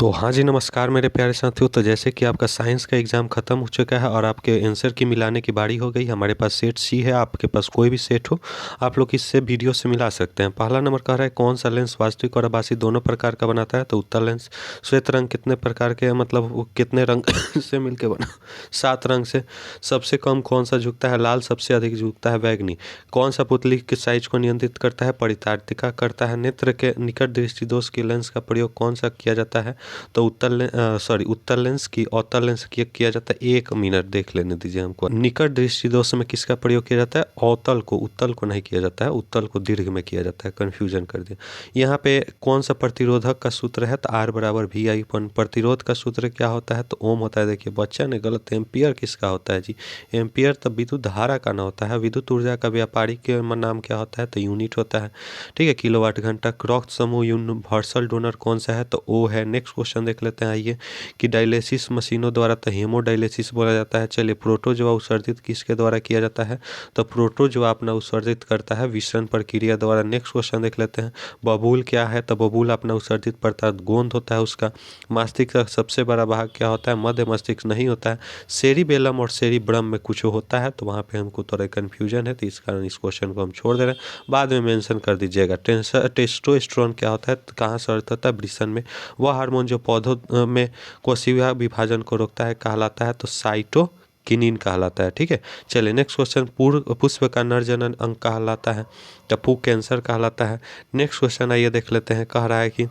तो हाँ जी, नमस्कार मेरे प्यारे साथियों। तो जैसे कि आपका साइंस का एग्ज़ाम ख़त्म हो चुका है और आपके आंसर की मिलाने की बारी हो गई। हमारे पास सेट सी है, आपके पास कोई भी सेट हो, आप लोग इससे वीडियो से मिला सकते हैं। पहला नंबर कह रहा है कौन सा लेंस वास्तविक और आभासी दोनों प्रकार का बनाता है। तो उत्तल लेंस। श्वेत रंग कितने प्रकार के, मतलब वो कितने रंग से मिलकर बना? 7 रंग से। सबसे कम कौन सा झुकता है? लाल। सबसे अधिक झुकता है बैगनी। कौन सा पुतली के साइज को नियंत्रित करता है? परितार्तिका करता है। नेत्र के निकट दृष्टि दोष के लेंस का प्रयोग कौन सा किया जाता है? तो उत्तल लेंस की अवतल लेंस किया जाता है। 1 मिनट देख लेने दीजिए हमको। निकट दृष्टि दोष में किसका प्रयोग किया जाता है? अवतल को, उत्तल को नहीं किया जाता है, उत्तल को दीर्घ में किया जाता है। कन्फ्यूजन कर दिया। यहाँ पे कौन सा प्रतिरोधक का सूत्र है? तो R बराबर VI अपन। प्रतिरोध का सूत्र क्या होता है? तो ओम होता है। देखिए बच्चा ने गलत, एम्पियर किसका होता है जी? एम्पियर तो विद्युत धारा का ना होता है। विद्युत ऊर्जा का व्यापारिक नाम क्या होता है? तो यूनिट होता है। ठीक है, किलोवाट घंटा। रक्त समूह यूनिवर्सल डोनर कौन सा है? तो O है। नेक्स्ट क्वेश्चन देख लेते हैं आइए कि डायलिसिस मशीनों द्वारा तो हेमोडायलिसिस बोला जाता है। चलिए, प्रोटोजोआ उत्सर्जित किसके द्वारा किया जाता है? तो प्रोटोजोआ अपना उत्सर्जित करता है विसरण प्रक्रिया द्वारा। नेक्स्ट क्वेश्चन देख लेते हैं। बबूल क्या है? तो बबूल अपना उत्सर्जित पदार्थ गोंद होता है उसका। मस्तिष्क का सबसे बड़ा भाग क्या होता है? मध्य मस्तिष्क नहीं होता है। सेरिबेलम और सेरिब्रम में कुछ होता है, तो वहाँ पे हमको थोड़ा कन्फ्यूजन है, तो इस कारण इस क्वेश्चन को हम छोड़ दे रहे हैं। बाद में मेंशन कर दीजिएगा। टेस्टोस्टेरोन क्या होता है? तो कहाँ से अर्थ होता है? वृषण में। वह हार्मोन जो पौधों में कोशिका विभाजन को रोकता है कहलाता है? तो साइटोकिनिन कहलाता है। ठीक है, चलिए नेक्स्ट क्वेश्चन। पूर्ण पुष्प का नर जनन अंग कहलाता है? तो फूग कैंसर कहलाता है। नेक्स्ट क्वेश्चन आइए देख लेते हैं। कह रहा है कि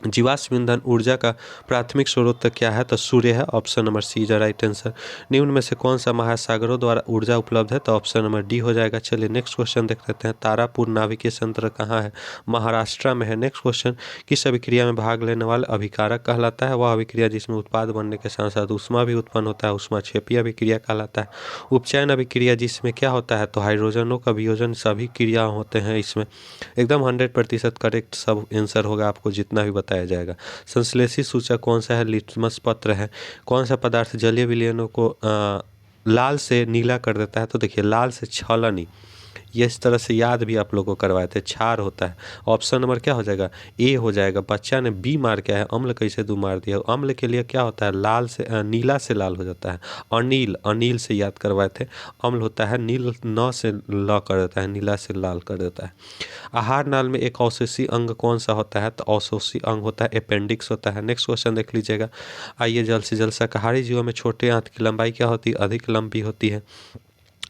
जीवाश्म ईंधन ऊर्जा का प्राथमिक स्रोत क्या है? तो सूर्य है। Option number C is right answer. निम्न में से कौन सा महासागरों द्वारा ऊर्जा उपलब्ध है? तो ऑप्शन नंबर डी हो जाएगा। चलिए नेक्स्ट क्वेश्चन देख लेते हैं। तारापुर नाभिकीय संयंत्र कहाँ है? महाराष्ट्र में है। Next question. किस अभिक्रिया में भाग लेने वाला अभिकारक कहलाता है? वह अभिक्रिया जिसमें उत्पाद बनने के साथ साथ ऊष्मा भी उत्पन्न होता है, ऊष्माक्षेपी अभिक्रिया कहलाता है। उपचयन अभिक्रिया जिसमें क्या होता है? तो हाइड्रोजनों का वियोजन सभी क्रिया होते हैं इसमें। एकदम 100% करेक्ट सब आंसर होगा आपको जितना भी बताया जाएगा। संश्लेषी सूचक कौन सा है? लिटमस पत्र है। कौन सा पदार्थ जलीय विलयनों को लाल से नीला कर देता है? तो देखिए लाल से छलनी, ये इस तरह से याद भी आप लोगों को करवाए थे। क्षार होता है। ऑप्शन नंबर क्या हो जाएगा? ए हो जाएगा। बच्चा ने बी मार के है, अम्ल कैसे दो मार दिया? अम्ल के लिए क्या होता है? लाल से नीला से लाल हो जाता है। अनिल, अनिल से याद करवाए थे। अम्ल होता है नील, न से ल कर देता है, नीला से लाल कर देता है। आहार नाल में एक अवशोषी अंग कौन सा होता है? तो अवशोषी अंग होता है अपेंडिक्स होता है। नेक्स्ट क्वेश्चन देख लीजिएगा आइए। जल्द से जल्द। शाकाहारी जीवों में छोटे आंत की लंबाई क्या होती है? अधिक लंबी होती है।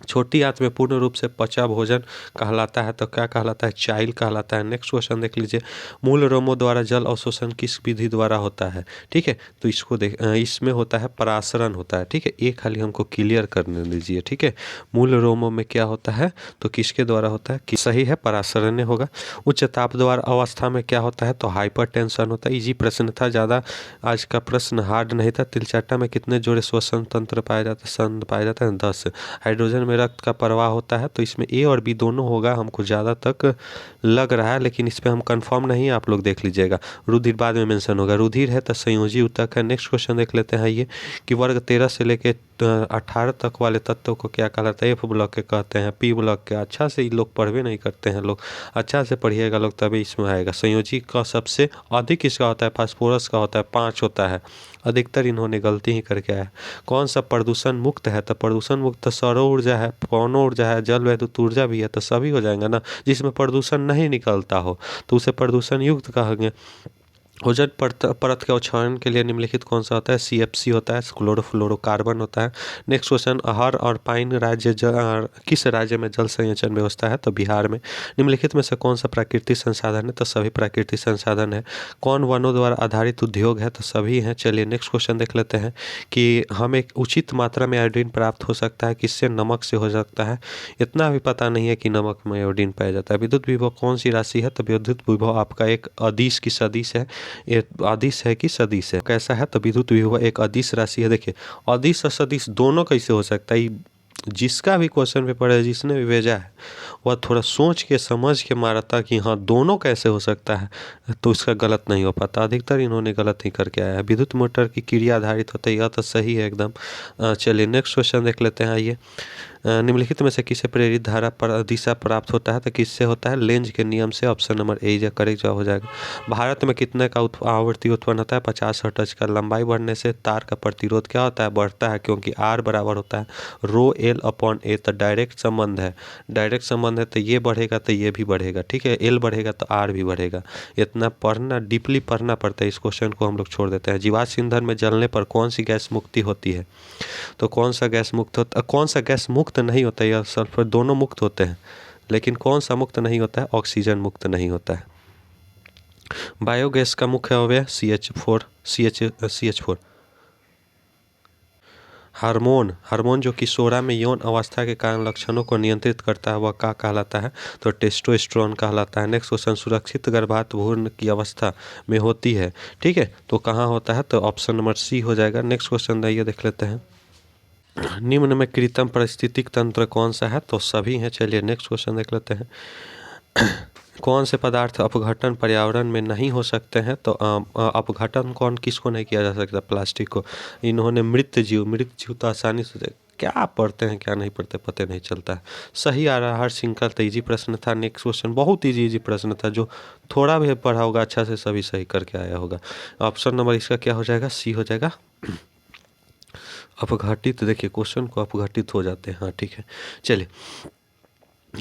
छोटी आंत में पूर्ण रूप से पचा भोजन कहलाता है? तो क्या कहलाता है? चाइल कहलाता है। नेक्स्ट क्वेश्चन देख लीजिए। मूल रोमों द्वारा जल अवशोषण किस विधि द्वारा होता है? ठीक है, तो इसको इसमें होता है परासरण होता है। ठीक है, एक खाली हमको क्लियर करने दीजिए। ठीक है, मूल रोमों में क्या होता है? तो किसके द्वारा होता है? सही है, परासरण होगा। उच्च ताप द्वारा अवस्था में क्या होता है? तो हाइपर टेंशन होता है। इजी प्रश्न था, ज़्यादा आज का प्रश्न हार्ड नहीं था। तिलचाटा में कितने जोड़े श्वसन तंत्र पाया जाता है? संद पाया जाता है 10। हाइड्रोजन में रक्त का प्रवाह होता है, तो इसमें ए और बी दोनों होगा, हमको ज़्यादा तक लग रहा है, लेकिन इस पर हम कंफर्म नहीं है, आप लोग देख लीजिएगा। रुधिर बाद में मेंशन होगा। रुधिर है तो संयोजी ऊतक है। नेक्स्ट क्वेश्चन देख लेते हैं ये कि वर्ग 13 से लेके 18 तक वाले तत्वों को क्या कहलाता है? एफ ब्लॉक के कहते हैं। पी ब्लॉक के अच्छा से ये लोग पढ़वे नहीं करते हैं लोग, अच्छा से पढ़िएगा लोग तभी इसमें आएगा। संयोजी का सबसे अधिक किसका होता है? फास्फोरस का होता है, 5 होता है। अधिकतर इन्होंने गलती ही करके आया। कौन सा प्रदूषण मुक्त है? तो प्रदूषण मुक्त तो सौर ऊर्जा है, पवन ऊर्जा है, जल वैद्युत ऊर्जा भी है, तो सभी हो जाएंगे ना। जिसमें प्रदूषण नहीं निकलता हो तो उसे प्रदूषण युक्त कहेंगे। ओजोन परत के क्षरण के लिए निम्नलिखित कौन सा होता है? CFC होता है, क्लोरोफ्लोरोकार्बन होता है। Next question. हर और पाइन राज्य किस राज्य में जल संचयन व्यवस्था है? तो बिहार में। निम्नलिखित में से कौन सा प्राकृतिक संसाधन है? तो सभी प्राकृतिक संसाधन है। कौन वनों द्वारा आधारित उद्योग है? तो सभी हैं। चलिए नेक्स्ट क्वेश्चन देख लेते हैं कि हमें उचित मात्रा में आयोडीन प्राप्त हो सकता है किससे? नमक से हो सकता है। इतना भी पता नहीं है कि नमक में आयोडीन पाया जाता है। विद्युत विभव कौन सी राशि है? तो विद्युत विभव आपका एक अदिश की सदिश है। ये अदिश है कि सदिश है? कैसा है? तो विद्युत विभव एक अदिश राशि है। देखिए अदिश और सदिश दोनों कैसे हो सकता है? जिसका भी क्वेश्चन पेपर है, जिसने भी भेजा है, वह थोड़ा सोच के समझ के मारा था कि हाँ दोनों कैसे हो सकता है, तो इसका गलत नहीं हो पाता। अधिकतर इन्होंने गलत ही करके आया है। विद्युत मोटर की क्रिया आधारित होता है, यह तो सही है एकदम। चलिए नेक्स्ट क्वेश्चन देख लेते हैं आइए। निम्नलिखित में से किससे प्रेरित धारा पर दिशा प्राप्त होता है? तो किससे होता है? लेंज के नियम से। ऑप्शन नंबर ए जो करेक्ट जवाब हो जाएगा। भारत में कितने का आवृत्ति उत्पन्न होता है? 50 हर्ट्ज का। लंबाई बढ़ने से तार का प्रतिरोध क्या होता है? बढ़ता है, क्योंकि आर बराबर होता है रो एल अपॉन ए। तो डायरेक्ट संबंध है, डायरेक्ट संबंध है, तो ये बढ़ेगा तो ये भी बढ़ेगा, ठीक है। एल बढ़ेगा तो आर भी बढ़ेगा। इतना पढ़ना, डीपली पढ़ना पड़ता है। इस क्वेश्चन को हम लोग छोड़ देते हैं। जीवाश्म ईंधन में जलने पर कौन सी गैस मुक्ति होती है? तो कौन सा गैस मुक्त होता, कौन सा गैस मुक्त नहीं होता है? या सल्फर दोनों मुक्त होते हैं, लेकिन कौन सा मुक्त नहीं होता है? ऑक्सीजन मुक्त नहीं होता है। बायोगैस का मुख्य अवयव CH4। हार्मोन जो किशोरा में यौन अवस्था के कारण लक्षणों को नियंत्रित करता है, वह क्या कहलाता है? तो टेस्टोस्टेरोन कहलाता है। नेक्स्ट क्वेश्चन, सुरक्षित गर्भात भ्रूण की अवस्था में होती है, ठीक है, तो कहाँ होता है? तो ऑप्शन नंबर सी हो जाएगा। नेक्स्ट क्वेश्चन आइए देख लेते हैं। निम्न में कृत्रिम पारिस्थितिक तंत्र कौन सा है? तो सभी हैं। चलिए नेक्स्ट क्वेश्चन देख लेते हैं। कौन से पदार्थ अपघटन पर्यावरण में नहीं हो सकते हैं? तो अपघटन कौन किसको नहीं किया जा सकता? प्लास्टिक को। इन्होंने मृत जीव तो आसानी से, क्या पढ़ते हैं क्या नहीं पढ़ते पता नहीं चलता है। सही आ रहा हर सिंकल। तो ईजी प्रश्न था। नेक्स्ट क्वेश्चन बहुत ईजी प्रश्न था, जो थोड़ा भी पढ़ा होगा अच्छा से सभी सही करके आया होगा। ऑप्शन नंबर इसका क्या हो जाएगा? सी हो जाएगा। अपघटित, देखिए क्वेश्चन को अपघटित हो जाते हैं। हाँ ठीक है। चलिए,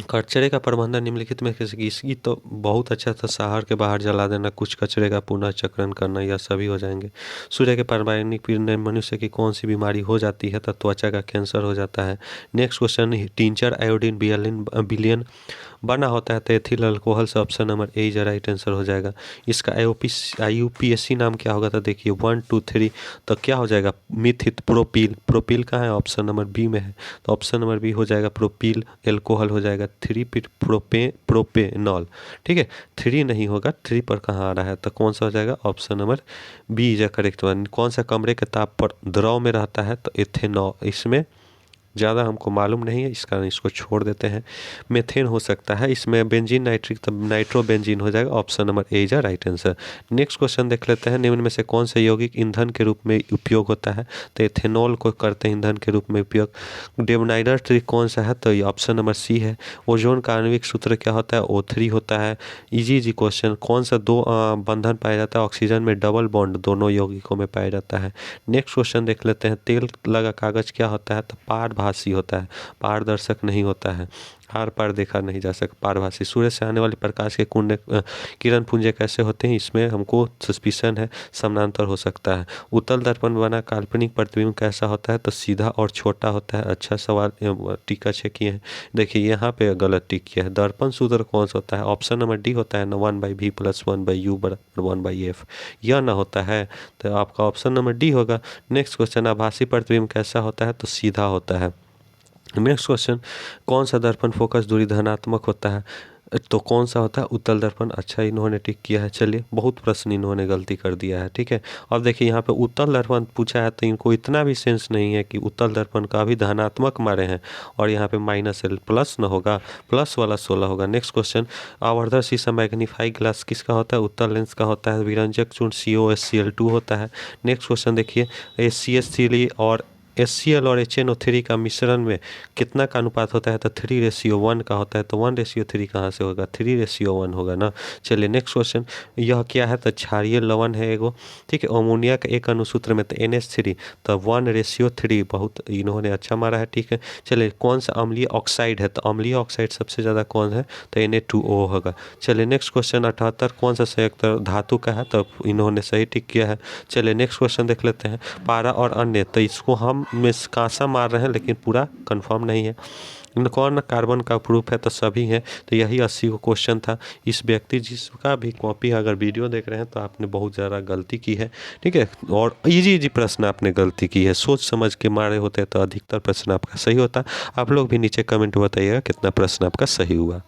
कचरे का प्रबंधन निम्नलिखित में कैसे? इसकी तो बहुत अच्छा था। शहर के बाहर जला देना, कुछ कचरे का पुनः चक्रण करना, यह सभी हो जाएंगे। सूर्य के परमाणविक किरण मनुष्य की कौन सी बीमारी हो जाती है? तो त्वचा का कैंसर हो जाता है। Next question, tincture iodine billion बना होता है तो एथिल अल्कोहल से। ऑप्शन नंबर ए जो राइट आंसर हो जाएगा। इसका IUPAC नाम क्या होगा? तो देखिए 1 2 3, तो क्या हो जाएगा? मिथित प्रोपिल। प्रोपिल का है, ऑप्शन नंबर बी में है, तो ऑप्शन नंबर बी हो जाएगा। प्रोपिल एल्कोहल हो जाएगा। 3 फिर प्रोपेनॉल, ठीक है। 3 नहीं होगा, 3 पर कहाँ आ रहा है? तो कौन सा हो जाएगा? ऑप्शन नंबर बी जो करेक्ट वन। कौन सा कमरे के ताप पर द्रव में रहता है? तो एथेनॉल। इसमें ज़्यादा हमको मालूम नहीं है, इस कारण इसको छोड़ देते हैं। मेथेन हो सकता है इसमें। बेंजीन नाइट्रिक, तब नाइट्रोबेंजीन हो जाएगा। Option number A is right answer. Next question देख लेते हैं। निम्न में से कौन सा यौगिक ईंधन के रूप में उपयोग होता है? तो एथेनॉल को करते हैं ईंधन के रूप में उपयोग। डेवनाइडर ट्री कौन सा है? तो ये ऑप्शन नंबर सी है। ओजोन का आणविक सूत्र क्या होता है? O3 होता है। Easy question. कौन सा दो बंधन पाया जाता है ऑक्सीजन में? डबल बॉन्ड दोनों यौगिकों में पाया जाता है। नेक्स्ट क्वेश्चन देख लेते हैं। तेल लगा कागज क्या होता है? तो पारभासी होता है, पारदर्शक नहीं होता है। आर पार देखा नहीं जा सकता, पारभासी। सूर्य से आने वाले प्रकाश के किरण पुंज कैसे होते हैं? इसमें हमको सस्पिशन है, समानांतर हो सकता है। उत्तल दर्पण बना काल्पनिक प्रतिबिंब कैसा होता है? तो सीधा और छोटा होता है। अच्छा सवाल, टिक अच्छे किए हैं। देखिए यहाँ पे गलत टिक किया है। दर्पण सूत्र कौन सा होता है? ऑप्शन नंबर डी होता है ना, 1/v + 1/u = 1/f। यह ना होता है, तो आपका ऑप्शन नंबर डी होगा। नेक्स्ट क्वेश्चन, आभासी प्रतिबिंब कैसा होता है? तो सीधा होता है। नेक्स्ट क्वेश्चन, कौन सा दर्पण फोकस दूरी धनात्मक होता है? तो कौन सा होता है? उत्तल दर्पण। अच्छा इन्होंने टिक किया है। चलिए, बहुत प्रश्न इन्होंने गलती कर दिया है, ठीक है। अब देखिए यहाँ पे उत्तल दर्पण पूछा है, तो इनको इतना भी सेंस नहीं है कि उत्तल दर्पण का भी धनात्मक मारे हैं, और यहाँ पे -L प्लस न होगा, प्लस वाला 16 होगा। नेक्स्ट क्वेश्चन, आवर्धक शीशा मैग्नीफाई ग्लास किसका होता है? उत्तल लेंस का होता है। विरंजक चूर्ण COSCl2 होता है। नेक्स्ट क्वेश्चन देखिए, CH3 और HCl और HNO3 का मिश्रण में कितना का अनुपात होता है? तो 3:1 का होता है। तो 1:3 कहाँ से होगा? 3:1 होगा ना। चलिए नेक्स्ट क्वेश्चन, यह क्या है? तो क्षारीय लवण है एगो, ठीक है। अमोनिया का एक अणुसूत्र में तो NH3, तो 1:3। बहुत इन्होंने अच्छा मारा है, ठीक है। चलिए, कौन सा अम्लीय ऑक्साइड है? तो अम्लीय ऑक्साइड सबसे ज़्यादा कौन है? तो Na2O होगा। चलिए नेक्स्ट क्वेश्चन, 78 कौन सा संयुक्त धातु का है? तो इन्होंने सही टिक किया है। चलिए नेक्स्ट क्वेश्चन देख लेते हैं। पारा और अन्य, तो इसको हम में कांसा मार रहे हैं, लेकिन पूरा कंफर्म नहीं है। कौन कार्बन का प्रूफ है? तो सभी हैं। तो यही 80 क्वेश्चन था। इस व्यक्ति जिसका भी कॉपी अगर वीडियो देख रहे हैं तो आपने बहुत ज़्यादा गलती की है, ठीक है। और इजी प्रश्न आपने गलती की है। सोच समझ के मारे होते तो अधिकतर प्रश्न आपका सही होता। आप लोग भी नीचे कमेंट बताइएगा कितना प्रश्न आपका सही हुआ।